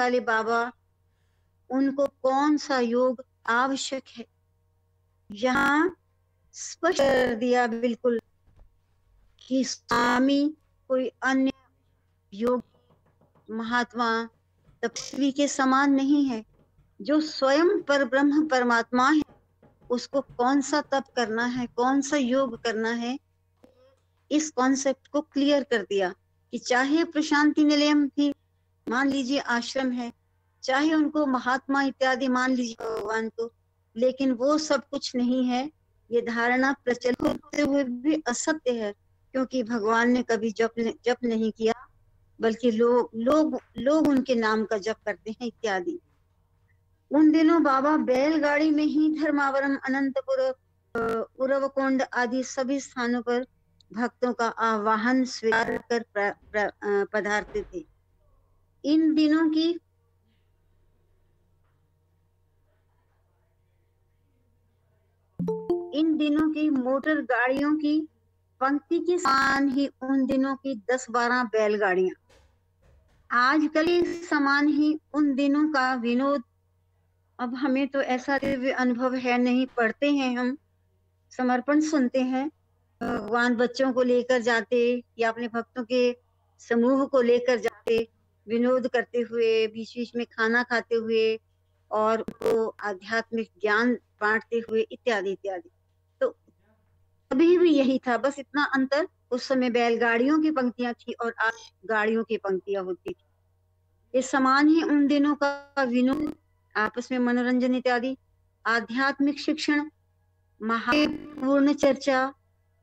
वाले बाबा, उनको कौन सा योग आवश्यक है, यहाँ स्पष्ट कर दिया बिल्कुल कि स्वामी कोई अन्य योग महात्मा तपस्वी के समान नहीं है। जो स्वयं पर ब्रह्म परमात्मा है, उसको कौन सा तप करना है, कौन सा योग करना है, इस कॉन्सेप्ट को क्लियर कर दिया कि चाहे प्रशांति निलयम भी मान लीजिए आश्रम है, चाहे उनको महात्मा इत्यादि मान लीजिए भगवान को, लेकिन वो सब कुछ नहीं है। ये धारणा प्रचलित होते हुए भी असत्य है, क्योंकि भगवान ने कभी जप नहीं किया, बल्कि लोग उनके नाम का जप करते हैं इत्यादि। उन दिनों बाबा बैलगाड़ी में ही धर्मावरम, अनंतपुर, उरवकोंड आदि सभी स्थानों पर भक्तों का आह्वान स्वीकार कर पधारते थे। इन दिनों की मोटर गाड़ियों की पंक्ति के समान ही उन दिनों की 10-12 बैलगाड़ियां, आजकल के समान ही उन दिनों का विनोद। अब हमें तो ऐसा दिव्य अनुभव है नहीं, पढ़ते हैं हम, समर्पण सुनते हैं, भगवान बच्चों को लेकर जाते या अपने भक्तों के समूह को लेकर जाते, विनोद करते हुए, बीच बीच में खाना खाते हुए और उनको आध्यात्मिक ज्ञान बांटते हुए इत्यादि इत्यादि। तो अभी भी यही था, बस इतना अंतर, उस समय बैलगाड़ियों की पंक्तियां थी और आज गाड़ियों की पंक्तियां होती थी। ये समान ही उन दिनों का विनोद, आपस में मनोरंजन इत्यादि, आध्यात्मिक शिक्षण, महापूर्ण चर्चा,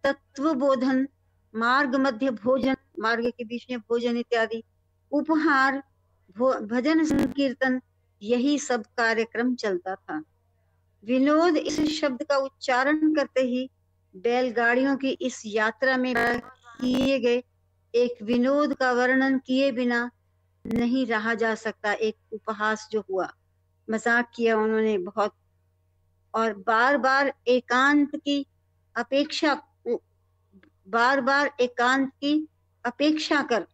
तत्व बोधन, मार्ग मध्य भोजन, मार्ग के बीच में भोजन इत्यादि, उपहार, भजन संकीर्तन, यही सब कार्यक्रम चलता था। विनोद इस शब्द का उच्चारण करते ही बैलगाड़ियों की इस यात्रा में किए गए एक विनोद का वर्णन किए बिना नहीं रहा जा सकता। एक उपहास जो हुआ, मजाक किया उन्होंने बहुत, और बार बार एकांत की अपेक्षा कर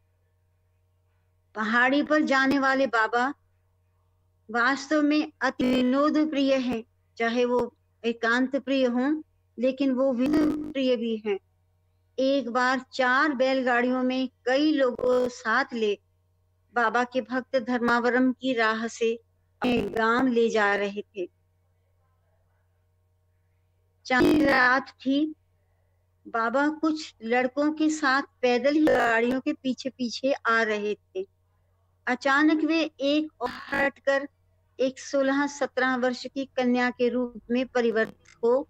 पहाड़ी पर जाने वाले बाबा वास्तव में अति विनोद प्रिय है। चाहे वो एकांत प्रिय हों, लेकिन वो विनोद प्रिय भी हैं। एक बार 4 बैलगाड़ियों में कई लोगों साथ ले बाबा के भक्त धर्मावरम की राह से अपने गांव ले जा रहे थे। चांद रात थी। बाबा कुछ लड़कों के साथ पैदल ही गाड़ियों के पीछे पीछे आ रहे थे। अचानक वे एक और हटकर एक 16-17 वर्ष की कन्या के रूप में परिवर्तित हो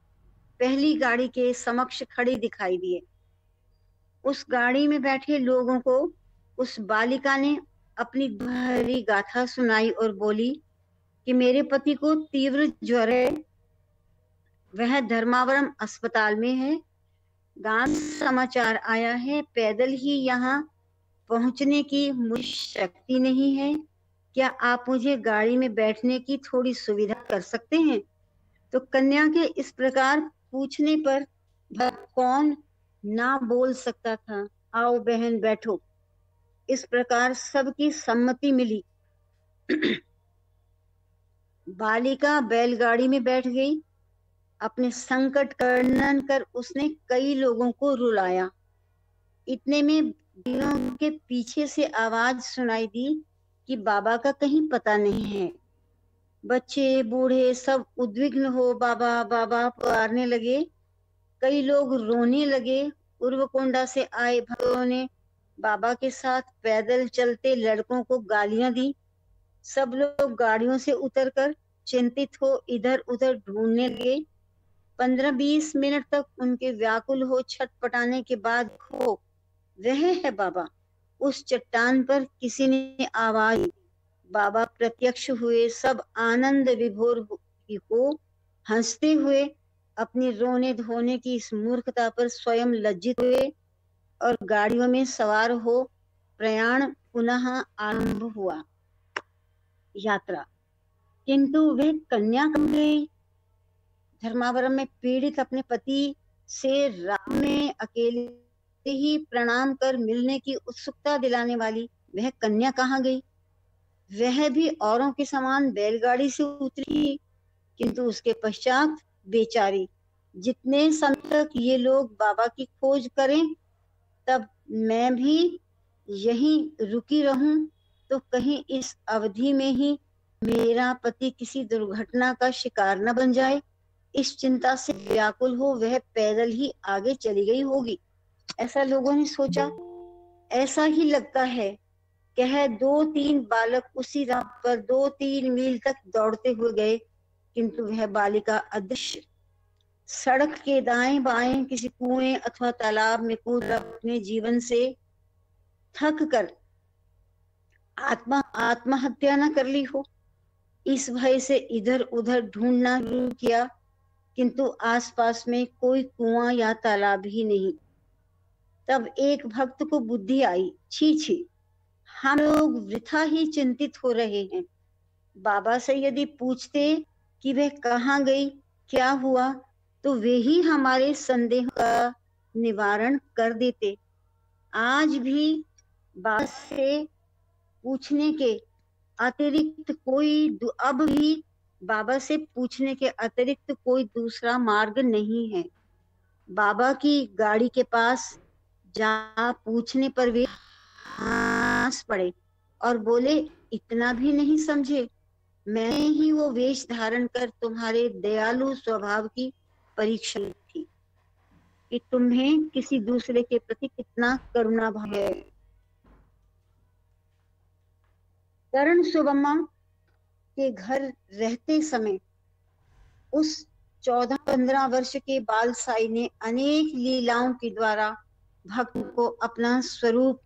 पहली गाड़ी के समक्ष खड़ी दिखाई दिए। उस गाड़ी में बैठे लोगों को उस बालिका ने अपनी गहरी गाथा सुनाई और बोली कि मेरे पति को तीव्र ज्वर है, वह धर्मावरम अस्पताल में है, गांव समाचार आया है, पैदल ही यहाँ पहुंचने की मुझे शक्ति नहीं है, क्या आप मुझे गाड़ी में बैठने की थोड़ी सुविधा कर सकते हैं? तो कन्या के इस प्रकार पूछने पर कौन ना बोल सकता था, आओ बहन बैठो। इस प्रकार सबकी सम्मति मिली। बालिका बैलगाड़ी में बैठ गई। अपने संकट का वर्णन कर उसने कई लोगों को रुलाया। इतने में दिनों के पीछे से आवाज सुनाई दी कि बाबा का कहीं पता नहीं है। बच्चे बूढ़े सब उद्विग्न हो बाबा बाबा पुकारने लगे। कई लोग रोने लगे। उर्वकोंडा से आए भक्तों ने बाबा के साथ पैदल चलते लड़कों को गालियां दी। सब लोग गाड़ियों से उतरकर चिंतित हो इधर उधर ढूंढने लगे। 15-20 मिनट तक उनके व्याकुल हो छटपटाने के बाद हो वह है बाबा। उस चट्टान पर किसी ने आवाज दी। बाबा प्रत्यक्ष हुए। सब आनंद विभोर हो हंसते हुए अपनी रोने धोने की इस मूर्खता पर स्वयं लज्जित हुए और गाड़ियों में सवार हो प्रयाण पुनः आरंभ हुआ। यात्रा। किंतु वह कन्या कब गई? धर्मावरम में पीड़ित अपने पति से रात में अकेले ही प्रणाम कर मिलने की उत्सुकता दिलाने वाली वह कन्या कहाँ गई? वह भी औरों के समान बैलगाड़ी से उतरी, किंतु उसके पश्चात बेचारी जितने समय तक ये लोग बाबा की खोज करें, तब मैं भी यहीं रुकी रहूं, तो कहीं इस अवधि में ही मेरा पति किसी दुर्घटना का शिकार न बन जाए। इस चिंता से व्याकुल हो वह पैदल ही आगे चली गई होगी। ऐसा लोगों ने सोचा। ऐसा ही लगता है। कह 2-3 बालक उसी राह पर 2-3 मील तक दौड़ते हुए गए, किंतु वह बालिका अदृश्य। सड़क के दाएं बाएं किसी कुएं अथवा तालाब में कूद अपने जीवन से थक कर आत्महत्या न कर ली हो। इस भय से इधर उधर ढूंढना शुरू किया, किंतु आसपास में कोई कुआं या तालाब ही नहीं। तब एक भक्त को बुद्धि आई, छी छी, हम लोग वृथा ही चिंतित हो रहे हैं। बाबा से यदि पूछते कि वह कहाँ गई, क्या हुआ, तो वे ही हमारे संदेह का निवारण कर देते। आज भी बाबा से पूछने के अतिरिक्त अब भी बाबा से पूछने के अतिरिक्त कोई दूसरा मार्ग नहीं है। बाबा की गाड़ी के पास जा पूछने पर वे हंस पड़े और बोले, इतना भी नहीं समझे? मैंने ही वो वेश धारण कर तुम्हारे दयालु स्वभाव की परीक्षा थी कि तुम्हें किसी दूसरे के प्रति कितना करुणा भाव है। करण सुबम्मा के घर रहते समय उस 14-15 वर्ष के बाल साई ने अनेक लीलाओं के द्वारा भक्त को अपना स्वरूप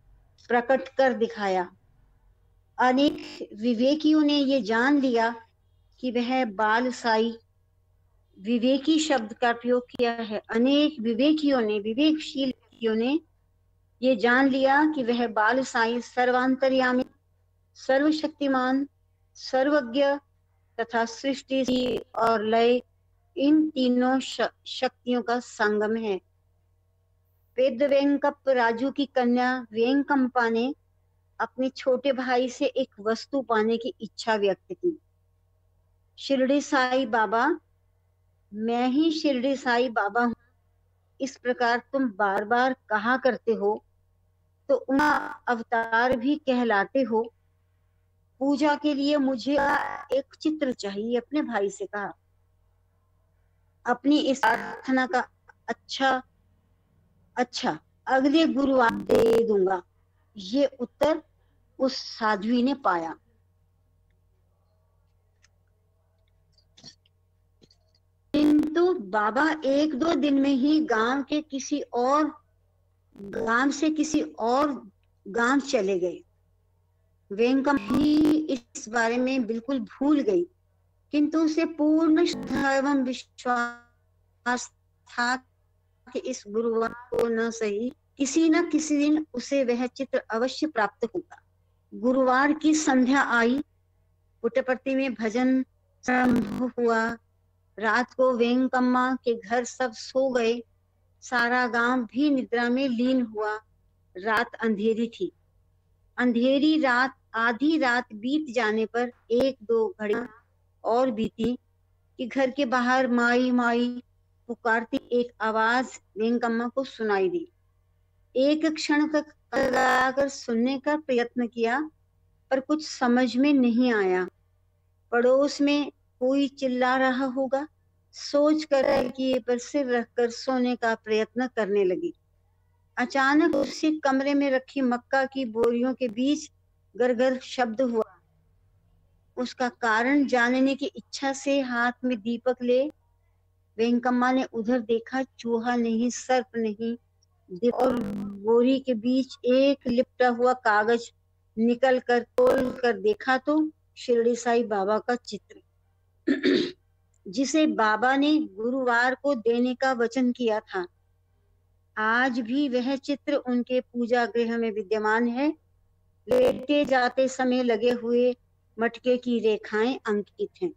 प्रकट कर दिखाया। अनेक विवेकियों ने ये जान लिया कि वह बाल साई, विवेकी शब्द का प्रयोग किया है। अनेक विवेकशील व्यक्तियों ने ये जान लिया कि वह बाल साई सर्वांतर्यामी, सर्वशक्तिमान, सर्वज्ञ तथा सृष्टि और लय, इन तीनों शक्तियों का संगम है। पेद्द वेंकप राजू की कन्या वेंकम्पा ने अपने छोटे भाई से एक वस्तु पाने की इच्छा व्यक्त की। शिरडी साई बाबा, मैं ही शिरडी साई बाबा हूँ, इस प्रकार तुम बार बार कहा करते हो, तो उनका अवतार भी कहलाते हो। पूजा के लिए मुझे एक चित्र चाहिए। अपने भाई से कहा, अपनी इस प्रार्थना का अच्छा अगले गुरुवार दे दूंगा, ये उत्तर उस साध्वी ने पाया। किंतु बाबा 1-2 दिन में ही गांव से किसी और गांव चले गए। वेंकम भी इस बारे में बिल्कुल भूल गई, किंतु उसे पूर्ण श्रद्धा एवं विश्वास था कि इस गुरुवार को न सही किसी न किसी दिन उसे वह चित्र अवश्य प्राप्त होगा। गुरुवार की संध्या आई। पुट्टपर्ती में भजन प्रारंभ हुआ। रात को वेंकम्मा के घर सब सो गए। सारा गांव भी निद्रा में लीन हुआ। रात अंधेरी थी। अंधेरी रात, आधी रात बीत जाने पर 1-2 घड़ियां और बीती कि घर के बाहर माई माई पुकारती एक आवाज वेंकम्मा को सुनाई दी। एक क्षण तक लगाकर सुनने का प्रयत्न किया, पर कुछ समझ में नहीं आया। पड़ोस में कोई चिल्ला रहा होगा। सोच कर किए पर सिर रखकर सोने का प्रयत्न करने लगी। अचानक उसी कमरे में रखी मक्का की बोरियों के बीच गरगर शब्द हुआ। उसका कारण जानने की इच्छा से हाथ में दीपक ले वेंकम्मा ने उधर देखा। चूहा नहीं, सर्प नहीं, और बोरी के बीच एक लिपटा हुआ कागज निकल कर खोल कर देखा तो शिरडी साई बाबा का चित्र जिसे बाबा ने गुरुवार को देने का वचन किया था। आज भी वह चित्र उनके पूजा गृह में विद्यमान है। लेटे जाते समय लगे हुए मटके की रेखाएं अंकित हैं।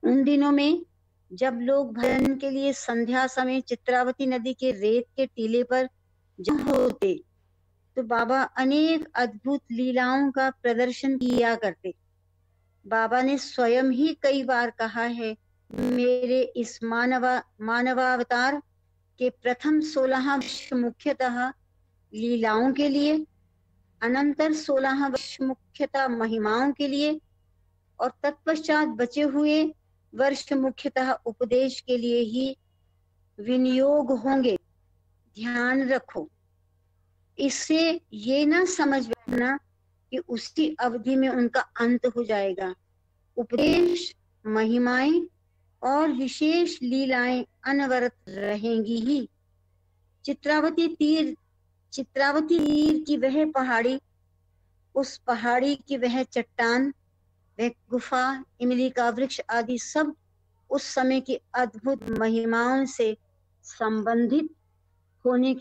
उन दिनों में जब लोग भजन के लिए संध्या समय चित्रावती नदी के रेत के टीले पर जमा होते, तो बाबा अनेक अद्भुत लीलाओं का प्रदर्शन किया करते। बाबा ने स्वयं ही कई बार कहा है, मेरे इस मानवावतार के प्रथम 16 वर्ष मुख्यतः लीलाओं के लिए, अनंतर 16 वर्ष मुख्यतः महिमाओं के लिए और तत्पश्चात बचे हुए वर्ष मुख्यतः उपदेश के लिए ही विनियोग होंगे। ध्यान रखो, इससे ये ना समझ बैठना कि उसी अवधि में उनका अंत हो जाएगा। उपदेश, महिमाएं और विशेष लीलाएं अनवरत रहेंगी ही। चित्रावती तीर की वह पहाड़ी, उस पहाड़ी की वह चट्टान, वह गुफा, इमली का वृक्ष आदि सब उस समय की अद्भुत महिमाओं से संबंधित होने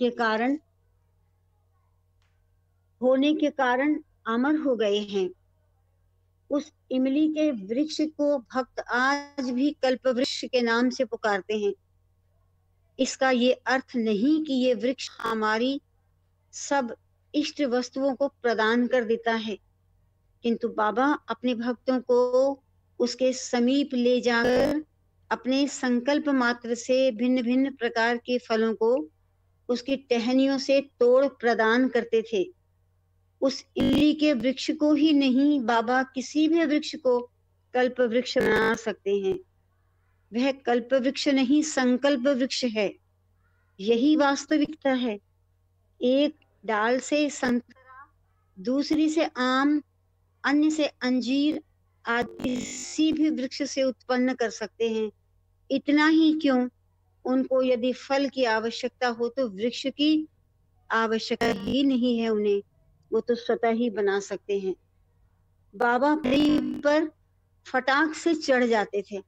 के कारण अमर हो गए हैं। उस इमली के वृक्ष को भक्त आज भी कल्प वृक्ष के नाम से पुकारते हैं। इसका ये अर्थ नहीं कि ये वृक्ष हमारी सब इष्ट वस्तुओं को प्रदान कर देता है, किंतु बाबा अपने भक्तों को उसके समीप ले जाकर अपने संकल्प मात्र से भिन्न भिन्न प्रकार के फलों को उसकी टहनियों से तोड़ प्रदान करते थे। उस इमली के वृक्ष को ही नहीं, बाबा किसी भी वृक्ष को कल्प वृक्ष बना सकते हैं। वह कल्प वृक्ष नहीं, संकल्प वृक्ष है। यही वास्तविकता है। एक डाल से संतरा, दूसरी से आम, अन्य से अंजीर आदि किसी भी वृक्ष से उत्पन्न कर सकते हैं। इतना ही क्यों, उनको यदि फल की आवश्यकता हो तो वृक्ष की आवश्यकता ही नहीं है उन्हें, वो तो स्वतः ही बना सकते हैं। बाबा परी पर फटाक से चढ़ जाते थे।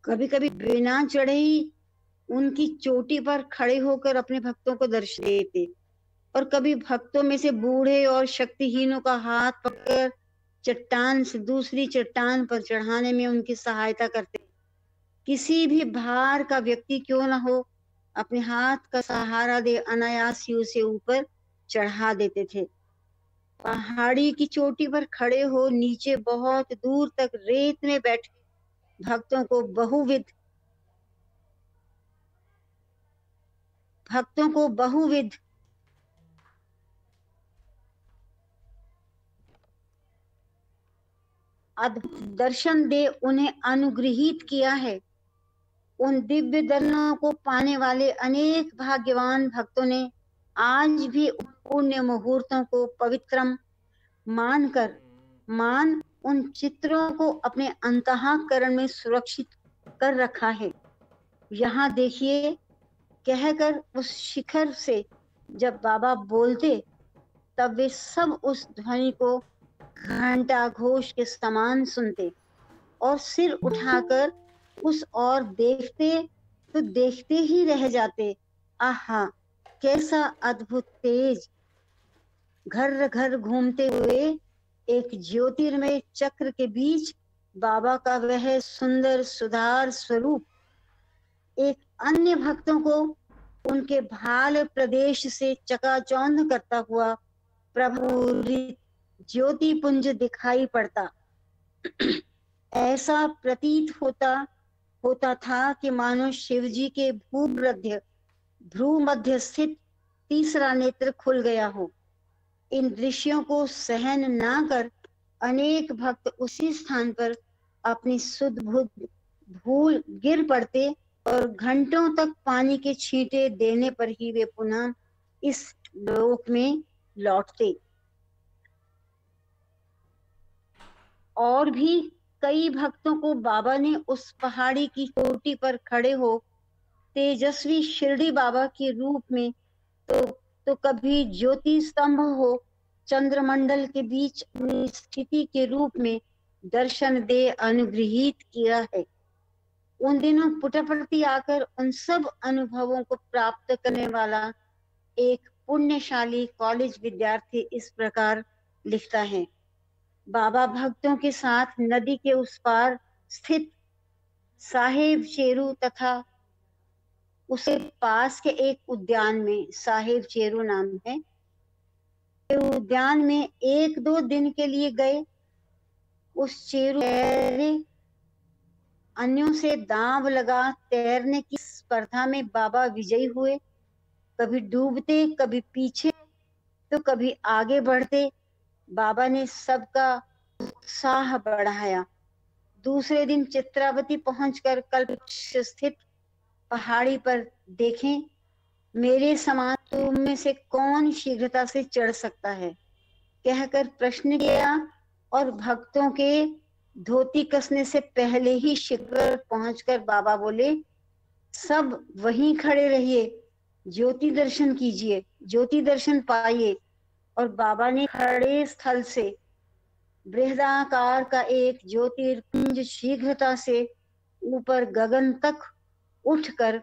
कभी कभी बिना चढ़े ही उनकी चोटी पर खड़े होकर अपने भक्तों को दर्शन देते, और कभी भक्तों में से बूढ़े और शक्तिहीनों का हाथ पकड़ चट्टान से दूसरी चट्टान पर चढ़ाने में उनकी सहायता करते। किसी भी भार का व्यक्ति क्यों न हो, अपने हाथ का सहारा दे अनायास ही उसे ऊपर चढ़ा देते थे। पहाड़ी की चोटी पर खड़े हो नीचे बहुत दूर तक रेत में बैठे भक्तों को बहुविध अद्भुत दर्शन दे उन्हें अनुग्रहित किया है। उन दिव्य दर्शनों को पाने वाले अनेक भाग्यवान भक्तों ने आज भी पुण्य मुहूर्तों को पवित्रम मान उन चित्रों को अपने अंतःकरण में सुरक्षित कर रखा है। यहाँ देखिए, कहकर उस शिखर से जब बाबा बोलते तब वे सब उस ध्वनि को घंटा घोष के समान सुनते और सिर उठाकर उस ओर देखते तो देखते ही रह जाते। आहा, कैसा अद्भुत तेज! घर घर घूमते हुए एक ज्योतिर्मय चक्र के बीच बाबा का वह सुंदर सुधार स्वरूप एक अन्य भक्तों को उनके भाल प्रदेश से चकाचौंध करता हुआ प्रभु ज्योति पुंज दिखाई पड़ता। ऐसा प्रतीत होता था कि मानो शिवजी के भ्रू मध्य स्थित तीसरा नेत्र खुल गया हो। इन दृश्यों को सहन ना कर अनेक भक्त उसी स्थान पर अपनी सुध बुध भूल गिर पड़ते और घंटों तक पानी के छींटे देने पर ही वे पुनः इस लोक में लौटते। और भी कई भक्तों को बाबा ने उस पहाड़ी की चोटी पर खड़े हो तेजस्वी शिरडी बाबा के रूप में तो कभी ज्योति स्तंभ हो चंद्रमंडल के बीच अपनी स्थिति के रूप में दर्शन दे अनुग्रहित किया है। उन दिनों पुटपर्ती आकर उन सब अनुभवों को प्राप्त करने वाला एक पुण्यशाली कॉलेज विद्यार्थी इस प्रकार लिखता है। बाबा भक्तों के साथ नदी के उस पार स्थित साहेब चेरू तथा उसे पास के एक उद्यान में, साहेब चेरू नाम है, उद्यान में 1-2 दिन के लिए गए। उस चेरू अन्यों से दांव लगा तैरने की स्पर्धा में बाबा विजयी हुए। कभी डूबते, कभी पीछे, तो कभी आगे बढ़ते। बाबा ने सबका उत्साह बढ़ाया। दूसरे दिन चित्रावती पहुंचकर कल्पवृक्ष स्थित पहाड़ी पर देखें, मेरे समान तुम में से कौन शीघ्रता से चढ़ सकता है, कहकर प्रश्न किया। और भक्तों के धोती कसने से पहले ही शिखर पहुंचकर बाबा बोले, सब वहीं खड़े रहिए, ज्योति दर्शन कीजिए, ज्योति दर्शन पाइए। और बाबा ने खड़े स्थल से बृहदाकार का एक ज्योतिर्पुंज शीघ्रता से ऊपर गगन तक उठकर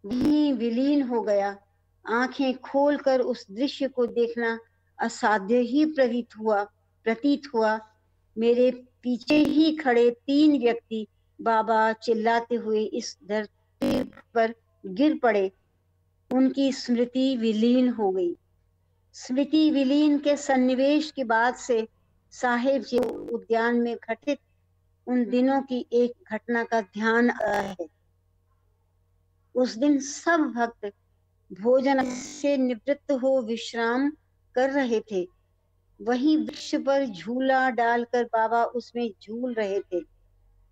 वहीं विलीन हो गया। आंखें खोलकर उस दृश्य को देखना असाध्य ही प्रतीत हुआ। मेरे पीछे ही खड़े 3 व्यक्ति बाबा चिल्लाते हुए इस धरती पर गिर पड़े। उनकी स्मृति विलीन हो गई। स्मृति विलीन के सन्निवेश के बाद से साहेब जी उद्यान में घटित उन दिनों की एक घटना का ध्यान आया है। उस दिन सब भक्त भोजन से निवृत्त हो विश्राम कर रहे थे। वहीं वृक्ष पर झूला डालकर बाबा उसमें झूल रहे थे।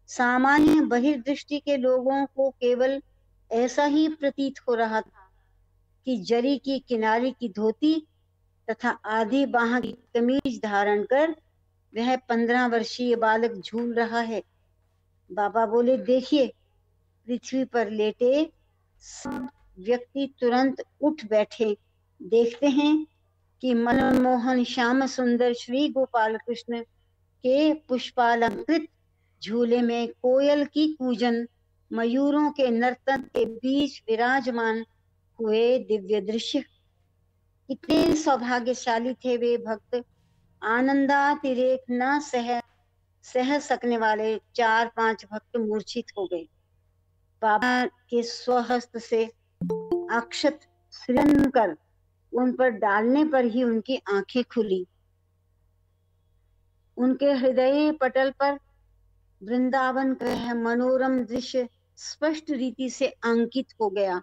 सामान्य बहिर्दृष्टि के लोगों को केवल ऐसा ही प्रतीत हो रहा था कि जरी की किनारे की धोती तथा आधी बाह की कमीज धारण कर वह 15 वर्षीय बालक झूल रहा है। बाबा बोले, देखिए, पृथ्वी पर लेटे सब व्यक्ति तुरंत उठ बैठे। देखते हैं कि मनमोहन श्याम सुंदर श्री गोपाल कृष्ण के पुष्पालंकृत झूले में कोयल की कूजन, मयूरों के नर्तन के बीच विराजमान हुए दिव्य दृश्य। कितने सौभाग्यशाली थे वे भक्त। आनंदातिरेक न सह सकने वाले 4-5 भक्त मूर्छित हो गए। बाबा के स्वहस्त से अक्षत सृजन कर उन पर डालने पर ही उनकी आंखें खुली। उनके हृदय पटल पर वृंदावन का यह मनोरम दृश्य स्पष्ट रीति से अंकित हो गया।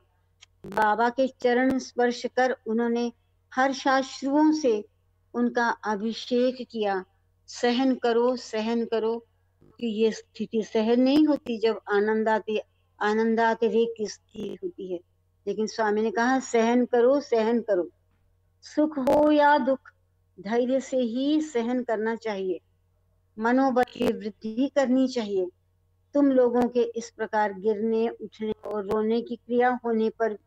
बाबा के चरण स्पर्श कर उन्होंने हर्षाश्रुओं से उनका अभिषेक किया। सहन करो, सहन करो, कि ये स्थिति सहन नहीं होती जब आनंदातिरेक की स्थिति होती है। लेकिन स्वामी ने कहा, सहन करो, सहन करो, सुख हो या दुख, धैर्य से ही सहन करना चाहिए, मनोबल की वृद्धि करनी चाहिए। तुम लोगों के इस प्रकार गिरने, उठने और रोने की क्रिया होने पर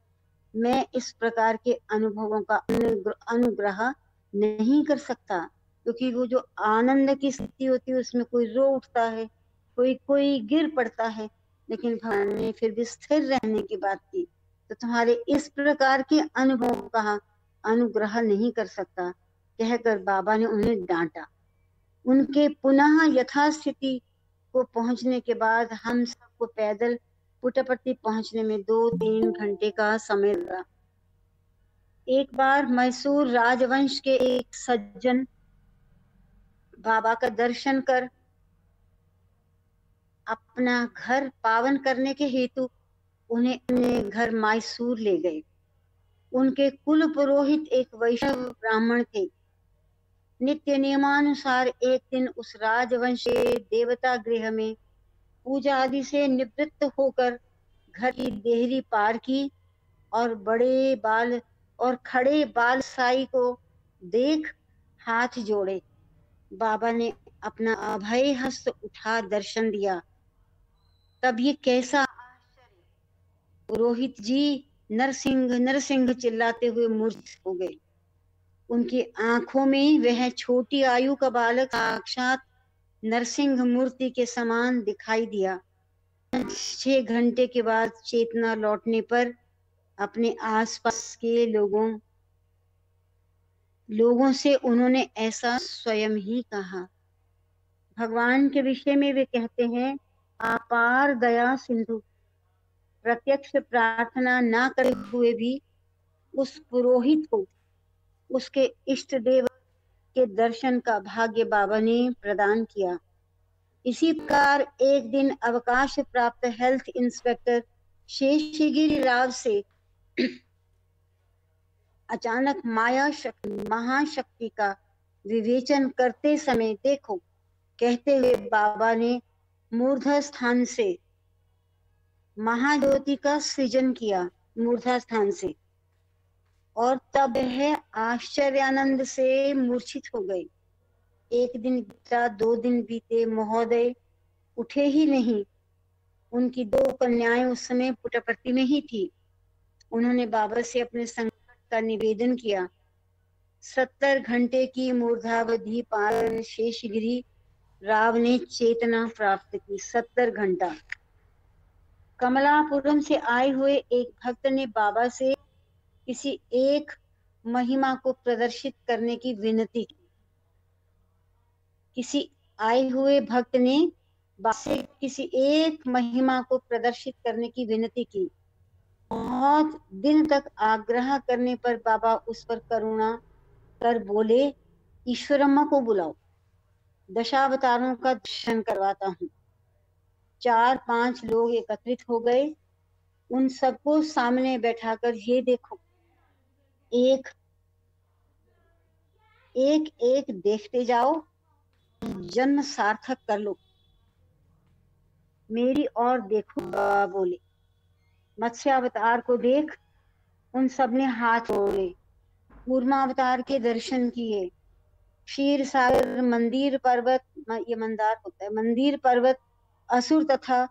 मैं इस प्रकार के अनुभवों का अनुग्रह नहीं कर सकता, क्योंकि वो जो आनंद की स्थिति होती है उसमें कोई रो उठता है, कोई गिर पड़ता है, लेकिन भगवान ने फिर भी स्थिर रहने की बात की। तो तुम्हारे इस प्रकार के अनुभव का अनुग्रह नहीं कर सकता, कहकर बाबा ने उन्हें डांटा। उनके पुनः यथास्थिति को पहुंचने के बाद हम सबको पैदल पुट्टपर्ती पहुंचने में 2-3 घंटे का समय लगा। एक बार मैसूर राजवंश के एक सज्जन बाबा का दर्शन कर अपना घर पावन करने के हेतु उन्हें अपने घर मैसूर ले गए। उनके कुल पुरोहित एक वैष्णव ब्राह्मण थे। नित्य नियमानुसार एक दिन उस राजवंश के देवता गृह में पूजा आदि से निवृत्त होकर घर की देहरी पार की और खड़े बाल साई को देख हाथ जोड़े। बाबा ने अपना अभय हस्त उठा दर्शन दिया। तब ये कैसा आश्चर्य! पुरोहित जी नरसिंह नरसिंह चिल्लाते हुए मूर्छित हो गए। उनकी आंखों में वह छोटी आयु का बालक साक्षात नरसिंह मूर्ति के समान दिखाई दिया। 6 घंटे के बाद चेतना लौटने पर अपने आसपास के लोगों से उन्होंने ऐसा स्वयं ही कहा। भगवान के विषय में वे कहते हैं, अपार दया सिंधु। प्रत्यक्ष प्रार्थना न करे हुए भी उस पुरोहित को उसके इष्ट देव के दर्शन का भाग्य बाबा ने प्रदान किया। इसी प्रकार एक दिन अवकाश प्राप्त हेल्थ इंस्पेक्टर शेषगिरी राव से अचानक माया शक्ति महाशक्ति का विवेचन करते समय देखो कहते हुए बाबा ने मूर्धा स्थान से महाज्योति का सृजन किया। मूर्धा स्थान से, और तब वह आश्चर्यानंद से मूर्छित हो गए। एक दिन बीता, 2 दिन बीते, महोदय उठे ही नहीं। उनकी 2 कन्याएं उस समय पुट्टपर्ती में ही थी। उन्होंने बाबा से अपने संकट का निवेदन किया। 70 घंटे की मूर्धावधि पार शेषगिरी राव ने चेतना प्राप्त की। 70 घंटा। कमलापुरम से आए हुए एक भक्त ने बाबा से किसी एक महिमा को प्रदर्शित करने की विनती की। किसी आए हुए भक्त ने बाबा से किसी एक महिमा को प्रदर्शित करने की विनती की। बहुत दिन तक आग्रह करने पर बाबा उस पर करुणा कर बोले, ईश्वरम्मा को बुलाओ, दशावतारों का दर्शन करवाता हूँ। 4-5 लोग एकत्रित हो गए। उन सबको सामने बैठाकर ये देखो, एक एक देखते जाओ, जन्म सार्थक कर लो। मेरी और देखो, बाबा बोले। मत्स्यावतार को देख उन सब ने हाथ जोड़े। कूर्मावतार के दर्शन किए। क्षीर सागर, मंदिर पर्वत, ये मंदार होता है, मंदिर पर्वत, असुर तथा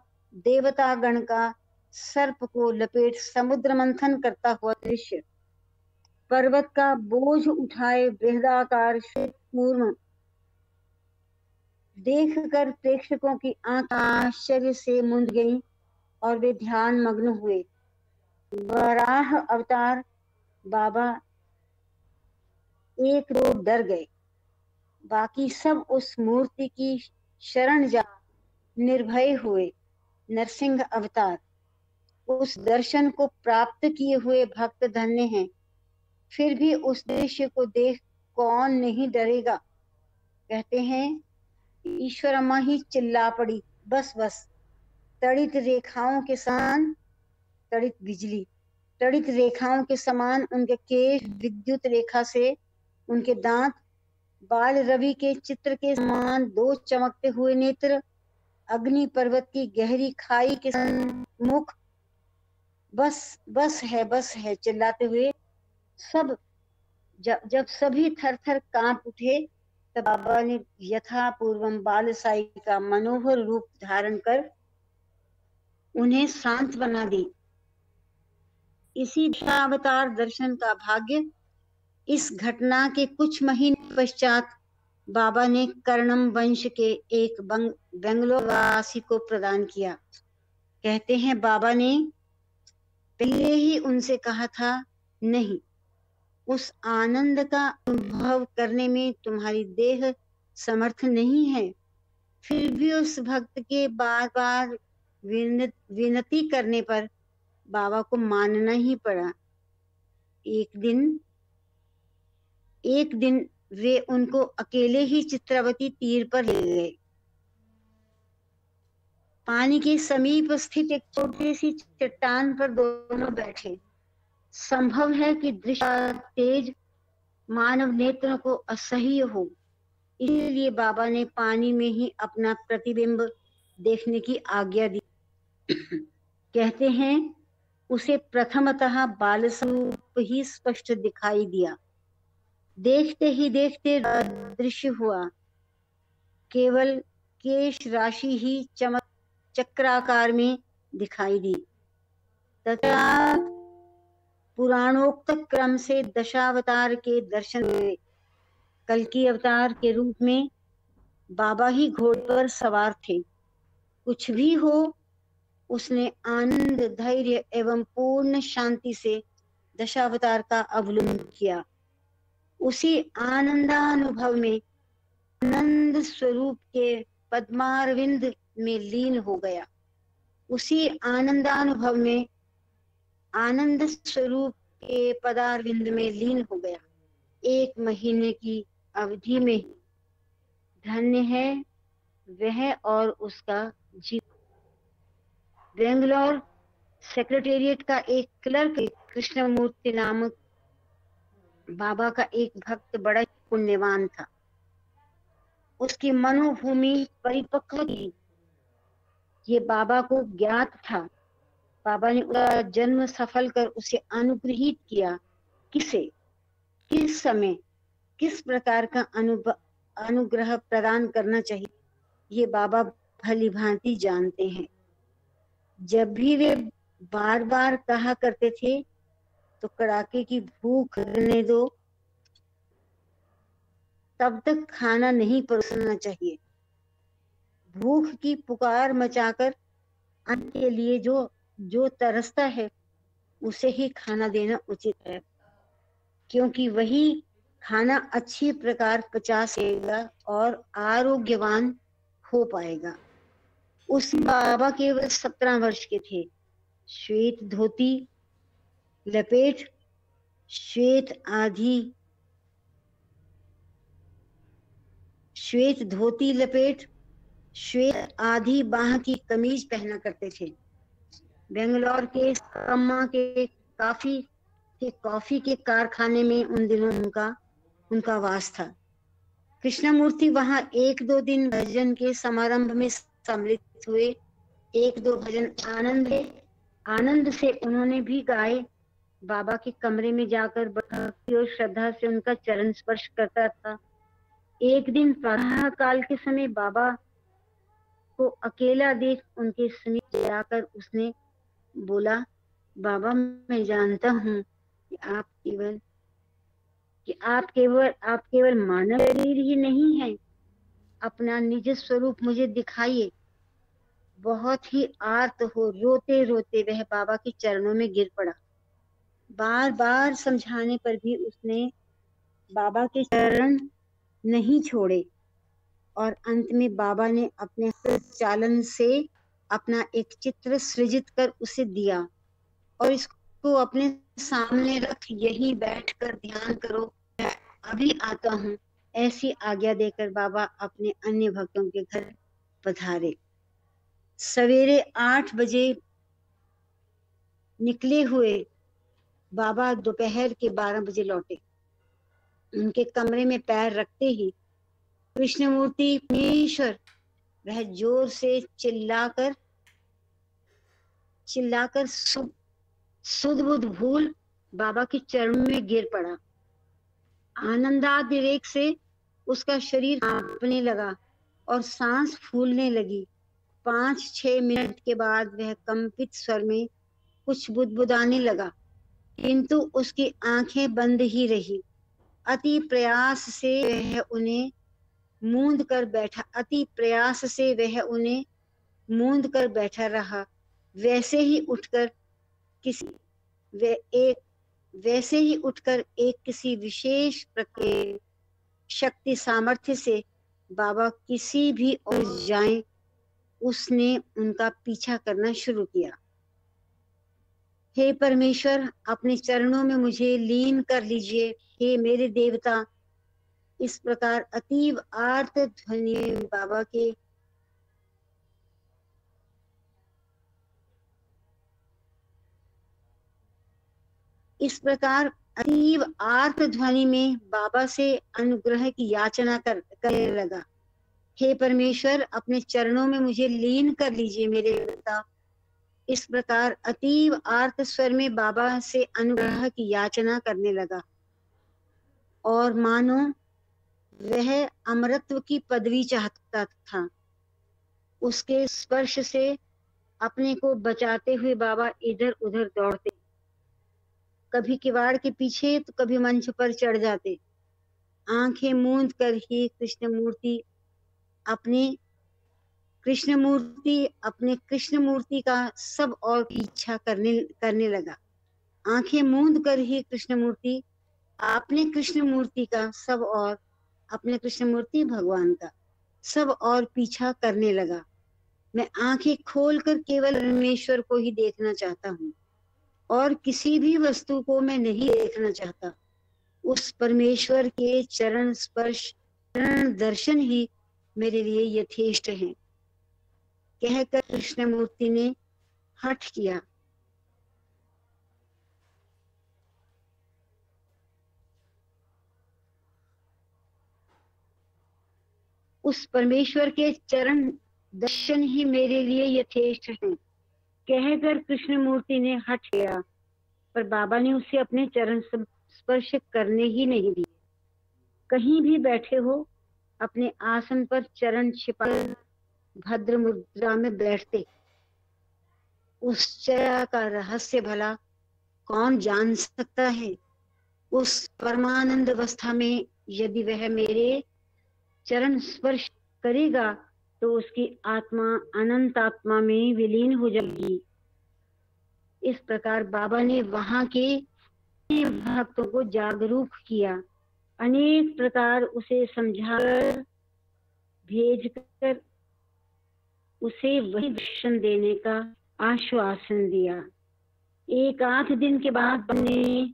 देवता गण का सर्प को लपेट समुद्र मंथन करता हुआ दृश्य। पर्वत का बोझ उठाए बृहदाकार श्वेत कूर्म देखकर प्रेक्षकों की आंख आश्चर्य से मूंद गई और वे ध्यान मग्न हुए। वराह अवतार बाबा 1-2 डर गए। बाकी सब उस मूर्ति की शरण जा निर्भय हुए। नरसिंह अवतार, उस दर्शन को प्राप्त किए हुए भक्त धन्य हैं। फिर भी उस दृश्य को देख कौन नहीं डरेगा। कहते हैं ईश्वर अम्मा ही चिल्ला पड़ी, बस बस। तड़ित रेखाओं के समान, तड़ित बिजली, तड़ित रेखाओं के समान उनके केश, विद्युत रेखा से उनके दांत, बाल रवि के चित्र के समान 2 चमकते हुए नेत्र, अग्नि पर्वत की गहरी खाई के मुख। बस है चिल्लाते हुए सब। जब सभी थर थर कांप उठे तब बाबा ने यथा पूर्वम बालसाई का मनोहर रूप धारण कर उन्हें शांत बना दी। इसी अवतार दर्शन का भाग्य इस घटना के कुछ महीने पश्चात बाबा ने कर्णम वंश के एक बेंगलोर वासी को प्रदान किया। कहते हैं बाबा ने पहले ही उनसे कहा था, नहीं, उस आनंद का अनुभव करने में तुम्हारी देह समर्थ नहीं है। फिर भी उस भक्त के बार बार विनती करने पर बाबा को मानना ही पड़ा। एक दिन वे उनको अकेले ही चित्रावती तीर पर ले गए। पानी के समीप स्थित एक छोटी सी चट्टान पर दोनों बैठे। संभव है कि दृष्टि तेज मानव नेत्रों को असह्य हो, इसलिए बाबा ने पानी में ही अपना प्रतिबिंब देखने की आज्ञा दी। कहते हैं उसे प्रथमतः बाल स्वरूप ही स्पष्ट दिखाई दिया। देखते ही देखते दृश्य हुआ। केवल केश राशि ही चक्राकार में दिखाई दी। तथा पुराणोक्त क्रम से दशावतार के दर्शन हुए। कल्कि अवतार के रूप में बाबा ही घोड़े पर सवार थे। कुछ भी हो, उसने आनंद, धैर्य एवं पूर्ण शांति से दशावतार का अवलोकन किया। उसी आनंदानुभव में आनंद स्वरूप के पद्मारविंद में लीन हो गया। उसी आनंदानुभव में आनंद स्वरूप के पदारविंद में लीन हो गया। 1 महीने की अवधि में धन्य है वह और उसका जीवन। बेंगलोर सेक्रेटेरिएट का एक क्लर्क कृष्णमूर्ति नामक बाबा का एक भक्त बड़ा पुण्यवान था। उसकी मनोभूमि परिपक्व थी, ये बाबा को ज्ञात था। बाबा ने उसका जन्म सफल कर उसे अनुग्रहित किया। किसे, किस समय, किस प्रकार का अनुग्रह प्रदान करना चाहिए, ये बाबा भली भांति जानते हैं। जब भी वे बार बार कहा करते थे तो कड़ाके की भूख लगने दो, तब तक खाना नहीं परोसना चाहिए। भूख की पुकार मचाकर अन्न के लिए जो तरसता है उसे ही खाना देना उचित है, क्योंकि वही खाना अच्छी प्रकार पचा सकेगा और आरोग्यवान हो पाएगा। उस बाबा केवल 17 वर्ष के थे। श्वेत धोती लपेट, श्वेत आधी बाह की कमीज पहना करते थे। बेंगलोर के कम्मा के कॉफी के कारखाने में उन दिनों उनका वास था। कृष्णमूर्ति वहां 1-2 दिन भजन के समारंभ में सम्मिलित हुए। 1-2 भजन आनंद से उन्होंने भी गाए। बाबा के कमरे में जाकर भक्ति और श्रद्धा से उनका चरण स्पर्श करता था। एक दिन प्रातः काल के समय बाबा को अकेला देख उनके समीप जाकर उसने बोला, बाबा मैं जानता हूँ कि आप केवल मानव शरीर ही नहीं है, अपना निज स्वरूप मुझे दिखाइए। बहुत ही आर्त हो रोते रोते वह बाबा के चरणों में गिर पड़ा। बार बार समझाने पर भी उसने बाबा के चरण नहीं छोड़े और अंत में बाबा ने अपने चालन से अपना एक चित्र सृजित कर उसे दिया और इसको अपने सामने रख, यही बैठकर ध्यान करो, मैं अभी आता हूँ। ऐसी आज्ञा देकर बाबा अपने अन्य भक्तों के घर पधारे। सवेरे 8 बजे निकले हुए बाबा दोपहर के 12 बजे लौटे। उनके कमरे में पैर रखते ही कृष्णमूर्ति परमेश्वर वह जोर से चिल्लाकर सुध बुध भूल बाबा के चरणों में गिर पड़ा। आनंदातिरेक से उसका शरीर कांपने लगा और सांस फूलने लगी। 5-6 मिनट के बाद वह कंपित स्वर में कुछ बुदबुदाने लगा, किंतु उसकी आंखें बंद ही रही। अति प्रयास से वह उन्हें मूंद कर बैठा रहा। वैसे ही उठकर एक किसी विशेष प्रकार शक्ति सामर्थ्य से बाबा किसी भी ओर जाएं, उसने उनका पीछा करना शुरू किया। हे परमेश्वर, अपने चरणों में मुझे लीन कर लीजिए। हे मेरे देवता, इस प्रकार अतीव आर्त ध्वनि बाबा के अतीव आर्त ध्वनि में बाबा से अनुग्रह की याचना करने लगा। हे परमेश्वर, अपने चरणों में मुझे लीन कर लीजिए मेरे देवता। इस प्रकार अतीव आर्त स्वर में बाबा से अनुग्रह की याचना करने लगा और मानो वह अमरत्व की पदवी चाहता था। उसके स्पर्श से अपने को बचाते हुए बाबा इधर उधर दौड़ते, कभी किवाड़ के पीछे तो कभी मंच पर चढ़ जाते। आंखें मूंद कर ही कृष्णमूर्ति अपने कृष्णमूर्ति का सब और पीछा करने लगा। आंखें मूंद कर ही कृष्णमूर्ति अपने कृष्णमूर्ति भगवान का सब और पीछा करने लगा। मैं आंखें खोलकर केवल परमेश्वर को ही देखना चाहता हूँ और किसी भी वस्तु को मैं नहीं देखना चाहता। उस परमेश्वर के चरण स्पर्श, चरण दर्शन ही मेरे लिए यथेष्ट हैं, कहकर कृष्णमूर्ति ने हठ किया। उस परमेश्वर के चरण दर्शन ही मेरे लिए यथेष्ट हैं, कहकर कृष्णमूर्ति ने हठ किया, पर बाबा ने उसे अपने चरण स्पर्श करने ही नहीं दिए। कहीं भी बैठे हो, अपने आसन पर चरण छिपाकर भद्र मुद्रा में बैठते। उस चर्या का रहस्य भला कौन जान सकता है। उस परमानंद अवस्था में यदि वह मेरे चरण स्पर्श करेगा तो उसकी आत्मा अनंत आत्मा में विलीन हो जाएगी। इस प्रकार बाबा ने वहां के भक्तों को जागरूक किया, अनेक प्रकार उसे समझाकर भेजकर उसे वही दर्शन देने का आश्वासन दिया। एक आध दिन के बाद हमने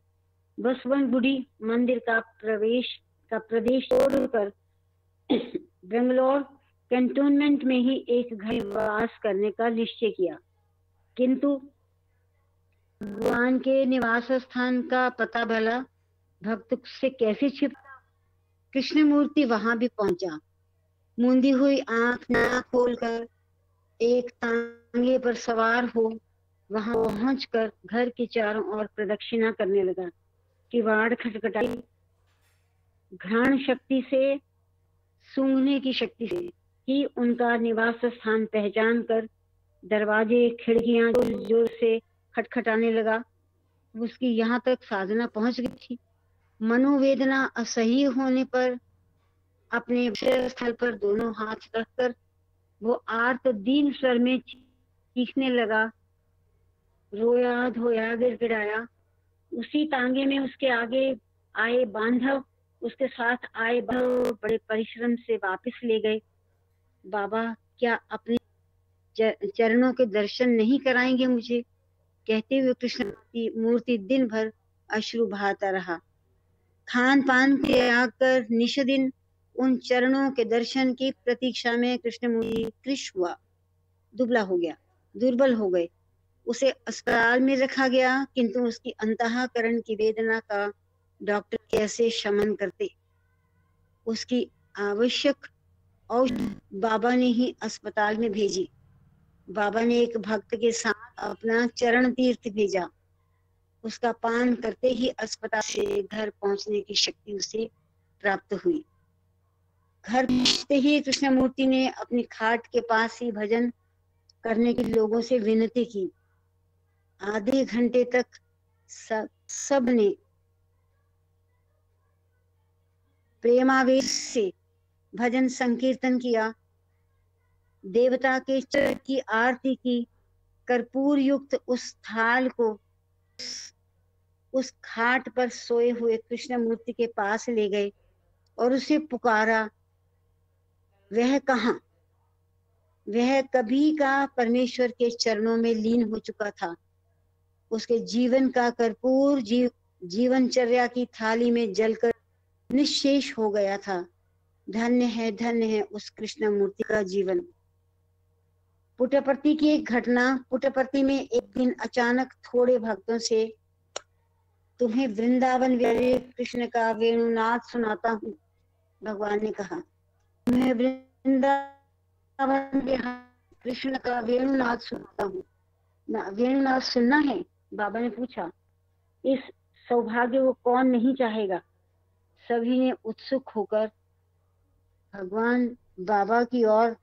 बसवनगुड़ी मंदिर का प्रदेश छोड़कर बेंगलोर कैंटोनमेंट में ही एक घर वास करने का निश्चय किया, किंतु भगवान के निवास स्थान का पता भला भक्त से कैसे छिपा। कृष्णमूर्ति वहां भी पहुंचा। मूंदी हुई आंख ना खोलकर एक तांगे पर सवार हो वहां पहुंचकर घर के चारों ओर प्रदक्षिणा करने लगा। किवाड़ खटखटाई। घ्राण शक्ति से, सूंघने की शक्ति से ही उनका निवास स्थान पहचान कर दरवाजे खिड़कियां जोर जोर से खटखटाने लगा। उसकी यहाँ तक साधना पहुंच गई थी। मनोवेदना असह्य होने पर अपने स्थल पर दोनों हाथ रखकर वो आर्त दीन स्वर में चीखने लगा, रोया धोया गिड़गिड़ाया। उसी तांगे में उसके आगे आए बांधव उसके साथ आए बड़े परिश्रम से वापस ले गए। बाबा क्या अपने चरणों के दर्शन नहीं कराएंगे मुझे, कहते हुए कृष्ण मूर्ति दिन भर अश्रु बहाता रहा। खान पान त्याग कर निष्दिन उन चरणों के दर्शन की प्रतीक्षा में कृष्णमूर्ति कृश हुआ, दुबला हो गया, दुर्बल हो गए। उसे अस्पताल में रखा गया, किंतु उसकी अंतःकरण की वेदना का डॉक्टर कैसे शमन करते। उसकी आवश्यक औषधि बाबा ने ही अस्पताल में भेजी। बाबा ने एक भक्त के साथ अपना चरण तीर्थ भेजा। उसका पान करते ही अस्पताल से घर पहुंचने की शक्ति उसे प्राप्त हुई। घर पहुंचते ही कृष्णमूर्ति ने अपनी खाट के पास ही भजन करने के लोगों से विनती की। आधे घंटे तक सब ने प्रेमावेश से भजन संकीर्तन किया, देवता के चरण की आरती की, कर्पूर युक्त उस थाल को उस खाट पर सोए हुए कृष्णमूर्ति के पास ले गए और उसे पुकारा। वह कहाँ? वह कभी का परमेश्वर के चरणों में लीन हो चुका था। उसके जीवन का कर्पूर जीवनचर्या की थाली में जलकर निश्शेष हो गया था। धन्य है उस कृष्णमूर्ति का जीवन। पुट्टपर्ती की एक घटना। पुट्टपर्ती में एक दिन अचानक थोड़े भक्तों से, तुम्हें वृंदावन विहारी कृष्ण का वेणुनाद सुनाता हूँ, भगवान ने कहा। तुम्हें वृंदावन विहारी कृष्ण का वेणुनाद सुनाता हूँ। वेणुनाद सुनना है? बाबा ने पूछा। इस सौभाग्य को कौन नहीं चाहेगा। सभी ने उत्सुक होकर भगवान बाबा की ओर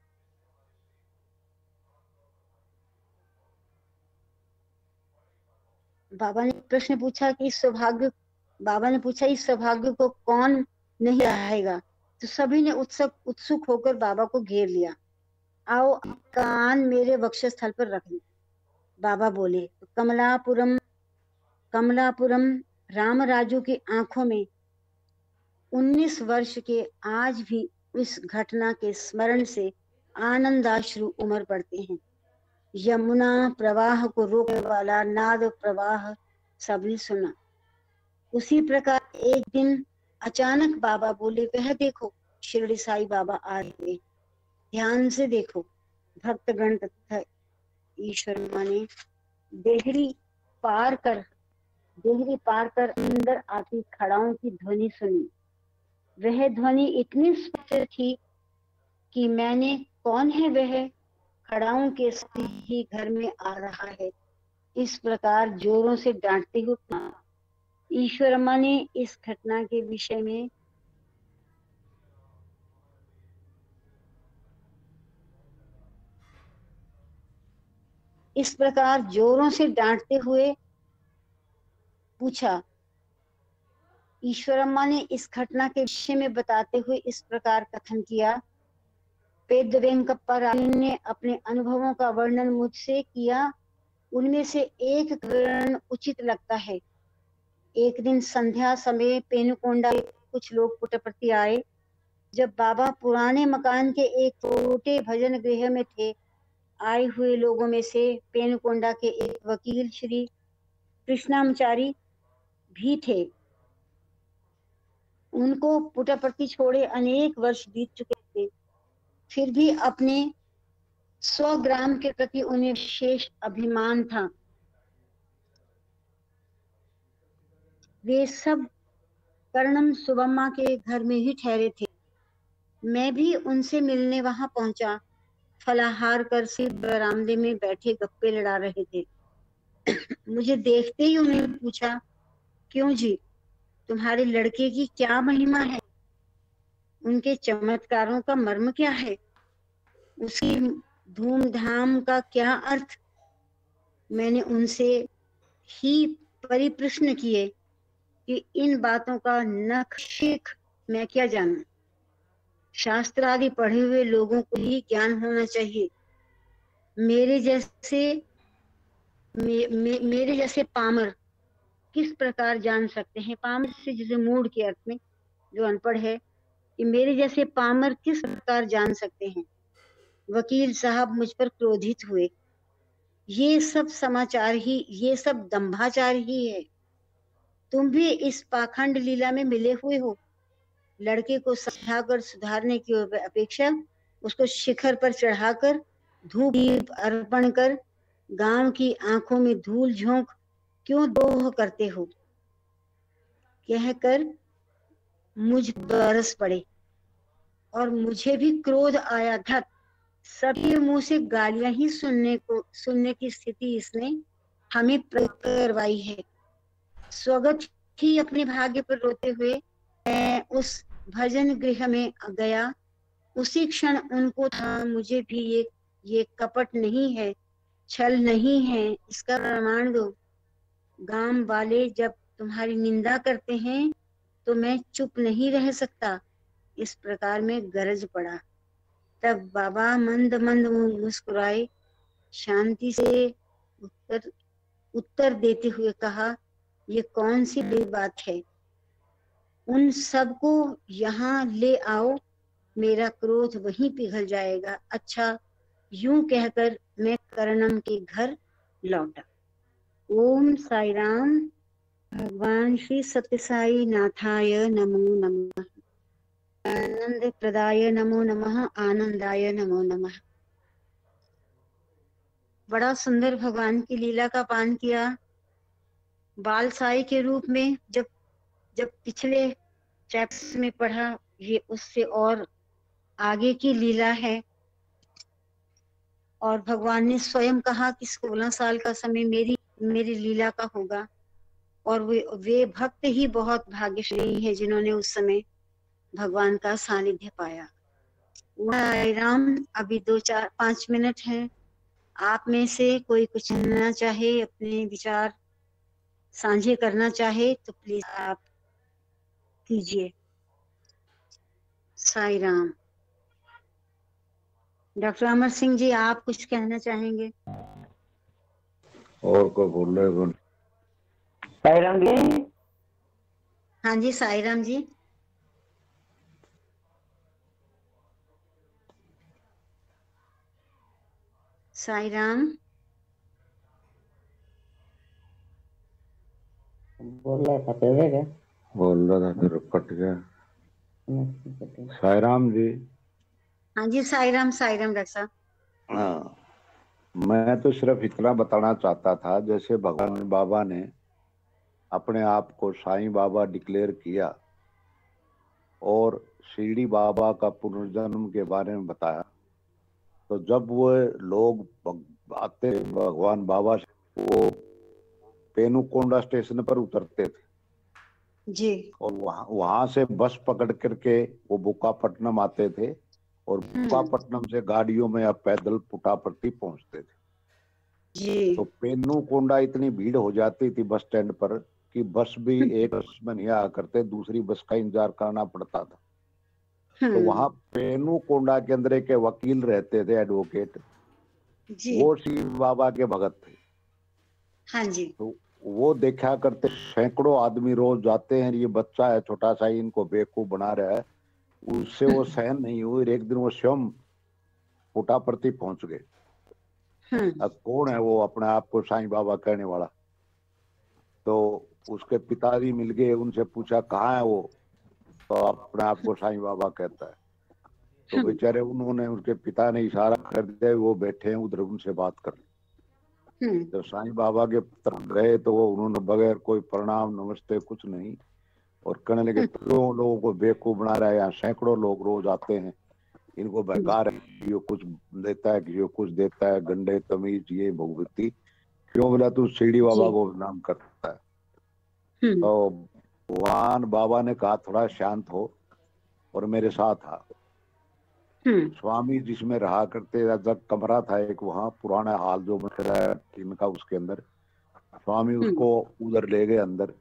बाबा ने प्रश्न पूछा कि इस सौभाग्य को कौन नहीं चाहेगा। तो सभी ने उत्सुक होकर बाबा को घेर लिया। आओ कान मेरे वक्षस्थल पर रख ली, बाबा बोले। कमलापुरम रामराजू की आंखों में 19 वर्ष के आज भी इस घटना के स्मरण से आनंदाश्रु उमड़ पड़ते हैं। यमुना प्रवाह को रोकने वाला नाद प्रवाह सबने सुना। उसी प्रकार एक दिन अचानक बाबा बोले, वह देखो शिरडी साई बाबा आ रहे, ध्यान से देखो। भक्तगण तथा ईश्वर माने देहरी पार कर अंदर आती खड़ाओं की ध्वनि सुनी। वह ध्वनि इतनी स्पष्ट थी कि मैंने कौन है वह, खड़ाओं के साथ ही घर में आ रहा है, इस प्रकार जोरों से डांटते हुए कहा। ईश्वरमा ने इस घटना के विषय में इस प्रकार जोरों से डांटते हुए पूछा। ईश्वरम्मा ने इस घटना के विषय में बताते हुए इस प्रकार कथन किया। पेद्द वेंकप्पा राय ने अपने अनुभवों का वर्णन मुझसे किया। उनमें से एक वर्णन उचित लगता है। एक दिन संध्या समय पेनुकोंडा कुछ लोग पुट्टपर्ती आए। जब बाबा पुराने मकान के एक छोटे भजन गृह में थे, आए हुए लोगों में से पेनुकोंडा के एक वकील श्री कृष्णामचारी भी थे। उनको पुट्टपर्ती छोड़े अनेक वर्ष बीत चुके थे, फिर भी अपने स्वग्राम के प्रति उन्हें विशेष अभिमान था। वे सब कर्णम सुबम्मा के घर में ही ठहरे थे। मैं भी उनसे मिलने वहां पहुंचा। फलाहार कर से बरामदे में बैठे गप्पे लड़ा रहे थे। मुझे देखते ही उन्होंने पूछा, क्यों जी, तुम्हारे लड़के की क्या महिमा है? उनके चमत्कारों का मर्म क्या है? उसकी धूमधाम का क्या अर्थ? मैंने उनसे ही परिप्रश्न किए कि इन बातों का नख मैं क्या जानूं? शास्त्र आदि पढ़े हुए लोगों को ही ज्ञान होना चाहिए। मेरे जैसे पामर किस प्रकार जान सकते हैं? पामर से जैसे मूड के अर्थ में, जो अनपढ़ है, कि मेरे जैसे पामर किस प्रकार जान सकते हैं? वकील साहब मुझ पर क्रोधित हुए। ये सब दंभाचार ही है। तुम भी इस पाखंड लीला में मिले हुए हो। लड़के को समझाकर सुधारने की अपेक्षा उसको शिखर पर चढ़ाकर धूप दीप अर्पण कर गांव की आंखों में धूल झोंक क्यों दोह करते हो? कहकर मुझ बरस पड़े और मुझे भी क्रोध आया। धत, सबके मुंह से गालियां ही सुनने की स्थिति इसने हमें करवाई है। स्वगत ही अपने भाग्य पर रोते हुए मैं उस भजन गृह में गया। उसी क्षण उनको था, मुझे भी ये कपट नहीं है, छल नहीं है, इसका प्रमाण दो। गांव वाले जब तुम्हारी निंदा करते हैं तो मैं चुप नहीं रह सकता। इस प्रकार में गरज पड़ा। तब बाबा मंद मंद मुस्कुराए, शांति से उत्तर देते हुए कहा, ये कौन सी बड़ी बात है? उन सबको यहाँ ले आओ, मेरा क्रोध वहीं पिघल जाएगा। अच्छा, यूं कहकर मैं कर्णम के घर लौटा। ओम साई राम। भगवान श्री सत्य साई नाथाय नमो नमः। आनंद प्रदाय नमो नमः। आनंदाय नमो नमः। बड़ा सुंदर भगवान की लीला का पान किया। बाल साई के रूप में जब पिछले चैप्टर में पढ़ा, ये उससे और आगे की लीला है। और भगवान ने स्वयं कहा कि 16 साल का समय मेरी लीला का होगा। और वे भक्त ही बहुत भाग्यशाली है जिन्होंने उस समय भगवान का सानिध्य पाया। राम, अभी 2-4-5 मिनट है। आप में से कोई कुछ कहना चाहे, अपने विचार साझे करना चाहे तो प्लीज आप कीजिए। साई राम। डॉक्टर अमर सिंह जी, आप कुछ कहना चाहेंगे? और को बोल रहे बोल। साई राम जी। हाँ जी, साई राम जी। साई राम बोल रहा था क्या? बोल रहा था फिर कट गया। साईं जी। हाँ जी, साईं राम डॉक्टर साहब। हाँ, मैं तो सिर्फ इतना बताना चाहता था, जैसे भगवान बाबा ने अपने आप को साईं बाबा डिक्लेयर किया और शिरडी बाबा का पुनर्जन्म के बारे में बताया, तो जब वो लोग आते भगवान बाबा से, वो पेनुकोंडा स्टेशन पर उतरते थे जी। और वहां से बस पकड़ करके वो बुक्कापट्टनम आते थे और बुक्कापट्टनम से गाड़ियों में या पैदल पुट्टापट्टी पहुंचते थे। जी। तो पेनुकोंडा इतनी भीड़ हो जाती थी बस स्टैंड पर कि बस भी एक बस में नहीं आया करते, दूसरी बस का इंतजार करना पड़ता था। तो वहां पेनुकोंडा के अंदर एक वकील रहते थे, एडवोकेट, वो शिव बाबा के भगत थे। हाँ जी। तो वो देखा करते, सैकड़ों आदमी रोज जाते हैं, ये बच्चा है छोटा सा, इनको बेवकूफ बना रहा है, उससे वो सहन नहीं हुई। एक दिन वो स्वयं पुट्टापट्टी पहुंच गए। अब कौन है वो अपने आप को साईं बाबा कहने वाला? तो उसके पिताजी मिल गए, उनसे पूछा कहाँ है वो, तो अपने आप को साईं बाबा कहता है। तो बेचारे उन्होंने, उनके पिता ने इशारा कर दिया, वो बैठे हैं उधर, उनसे बात कर। जब साईं बाबा के तरफ गए तो वो उन्होंने बगैर कोई प्रणाम नमस्ते कुछ नहीं, और कहने लगे क्यों लोगों को बेवकूफ बना रहा है, यहाँ सैकड़ों लोग रोज आते हैं, इनको बेकार है, ये कुछ देता है, ये कुछ देता है, गंडे तमीज ये भगवती, क्यों बोला तू शिरडी बाबा को नाम करता है? तो भगवान बाबा ने कहा थोड़ा शांत हो और मेरे साथ आ। स्वामी जिसमें रहा करते, जब कमरा था एक वहां पुराना हाल जो बना है टीन का, उसके अंदर स्वामी उसको उधर ले गए अंदर।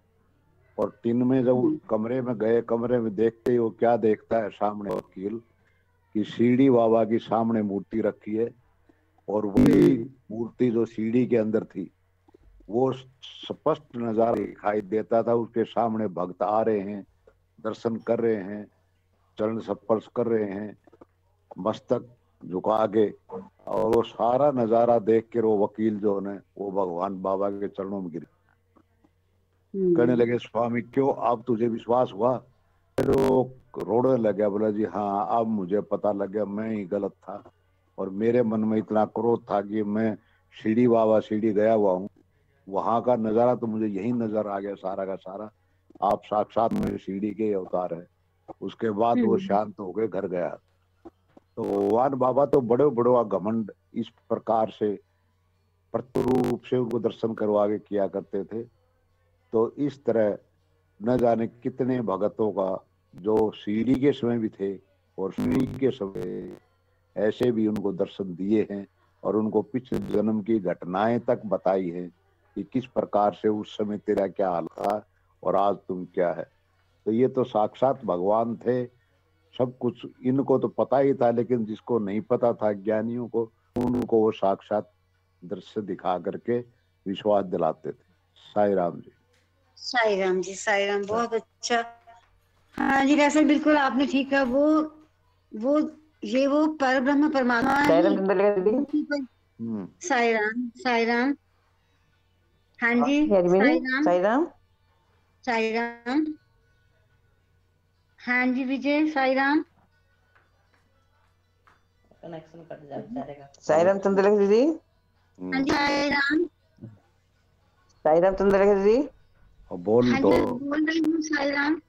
और टीन में जब कमरे में गए, कमरे में देखते ही वो क्या देखता है, सामने वकील कि शिरडी बाबा की सामने मूर्ति रखी है, और वही मूर्ति जो सीढ़ी के अंदर थी वो स्पष्ट नजारा दिखाई देता था। उसके सामने भक्त आ रहे हैं, दर्शन कर रहे हैं, चरण स्पर्श कर रहे हैं, मस्तक झुका के, और वो सारा नजारा देख कर वो वकील जो है वो भगवान बाबा के चरणों में गिर कहने लगे स्वामी क्यों, अब तुझे विश्वास हुआ? फिर वो रोने लगा, बोला जी हाँ, अब मुझे पता लग गया मैं ही गलत था, और मेरे मन में इतना क्रोध था कि मैं शिरडी बाबा शिरडी गया हुआ हूँ, वहां का नजारा तो मुझे यही नजर आ गया सारा का सारा, आप साक्षात मेरे शिरडी के अवतार है। उसके बाद वो शांत हो गए, घर गया। तो भगवान बाबा तो बड़े बड़े घमंड इस प्रकार से प्रतिरूप से उनको दर्शन करवा के किया करते थे। तो इस तरह न जाने कितने भगतों का जो सीढ़ी के समय भी थे और सीढ़ी के समय ऐसे भी उनको दर्शन दिए हैं, और उनको पिछले जन्म की घटनाएं तक बताई हैं कि किस प्रकार से उस समय तेरा क्या हाल था और आज तुम क्या है। तो ये तो साक्षात भगवान थे, सब कुछ इनको तो पता ही था, लेकिन जिसको नहीं पता था ज्ञानियों को, उनको वो साक्षात दृश्य दिखा करके विश्वास दिलाते थे। साईं राम जी। साईं राम, बहुत अच्छा। हाँ जी, वैसे बिल्कुल आपने ठीक कहा। वो ये वो पर ब्रह्म परमात्मा है। साईं राम। हाँ जी, साईं राम। हाँ जी विजय, साईं राम। कनेक्शन कट जाएगा। साईं राम चंद्रलेखा दीदी। हाँ जी, साईं राम। साईं राम चंद्रलेखा दीदी। बोल हाँ दो। जी, बोल रही हूँ साईं राम।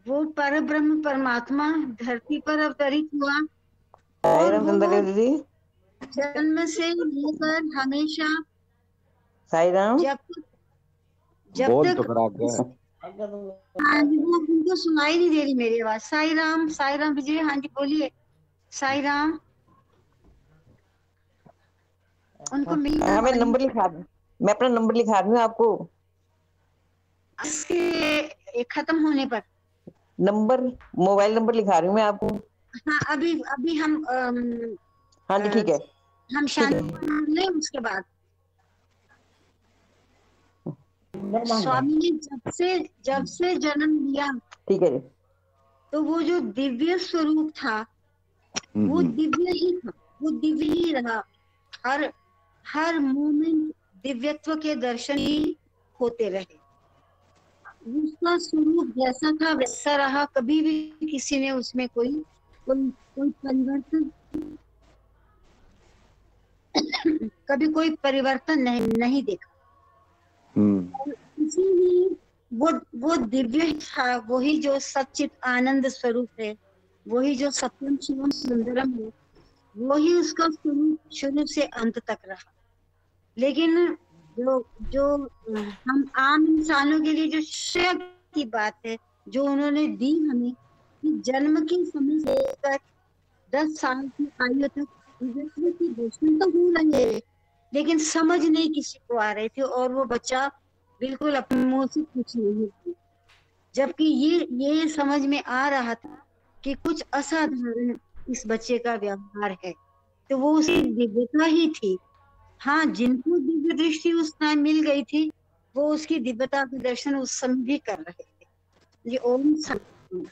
वो पर ब्रह्म परमात्मा धरती पर अवतरित हुआ, और वो दीदी जन्म से लेकर हमेशा साईं राम जब बोल तक तो करा के। हाँ जी, वो उनको सुनाई नहीं दे रही मेरी आवाज। साईं राम विजय। हाँ जी बोलिए साईं राम। उनको मिल हाँ, मैं नंबर लिखा दूं, मैं अपना नंबर लिखा दूं आपको इसके खत्म होने पर। नंबर, मोबाइल नंबर लिखा रही हूँ मैं आपको। हाँ, अभी हम हाँ जी ठीक है, हम शांति लें, उसके बाद स्वामी ने जब से जन्म लिया, ठीक है जी, तो वो जो दिव्य स्वरूप था वो दिव्य ही था, वो दिव्य ही रहा। हर मोमेंट दिव्यत्व के दर्शन ही होते रहे। उसका स्वरूप जैसा था वैसा रहा, कभी भी किसी ने उसमें कोई परिवर्तन कभी कोई परिवर्तन नहीं देखा। इसीलिए वो दिव्य था, वही जो सच्चित आनंद स्वरूप है, वही जो सत्यम शिवम सुंदरम है, वही उसका स्वरूप शुरू से अंत तक रहा। लेकिन जो जो हम आम इंसानों के लिए जो श्रेय की बात है, जो उन्होंने दी हमें, कि जन्म के समय से लेकर 10 साल की आयु तक विश्व की दर्शन तो हो रहे हैं, लेकिन समझ नहीं किसी को आ रहे थे, और वो बच्चा बिल्कुल अपने मुंह से कुछ नहीं थी। जबकि ये समझ में आ रहा था कि कुछ असाधारण इस बच्चे का व्यवहार है, तो वो उसकी दिव्यता ही थी। हाँ, जिनको दिव्य दृष्टि उस टाइम मिल गई थी, वो उसकी दिव्यता के दर्शन उस समय भी कर रहे थे। ये ओम शांति।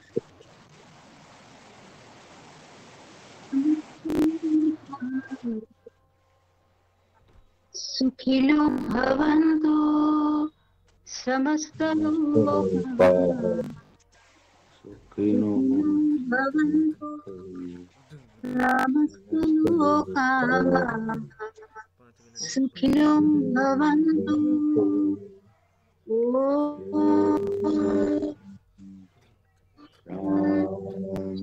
सुखिनो भवन्तु समस्त लोकाः, सुखिनो भवन्तु समस्त लोकाः, सुखिनो भवन्तु।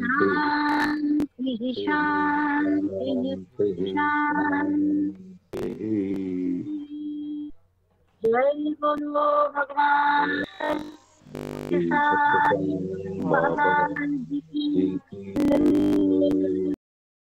शांति शांति शांति। जय बोलो भगवान सत्यसाई महाराज की।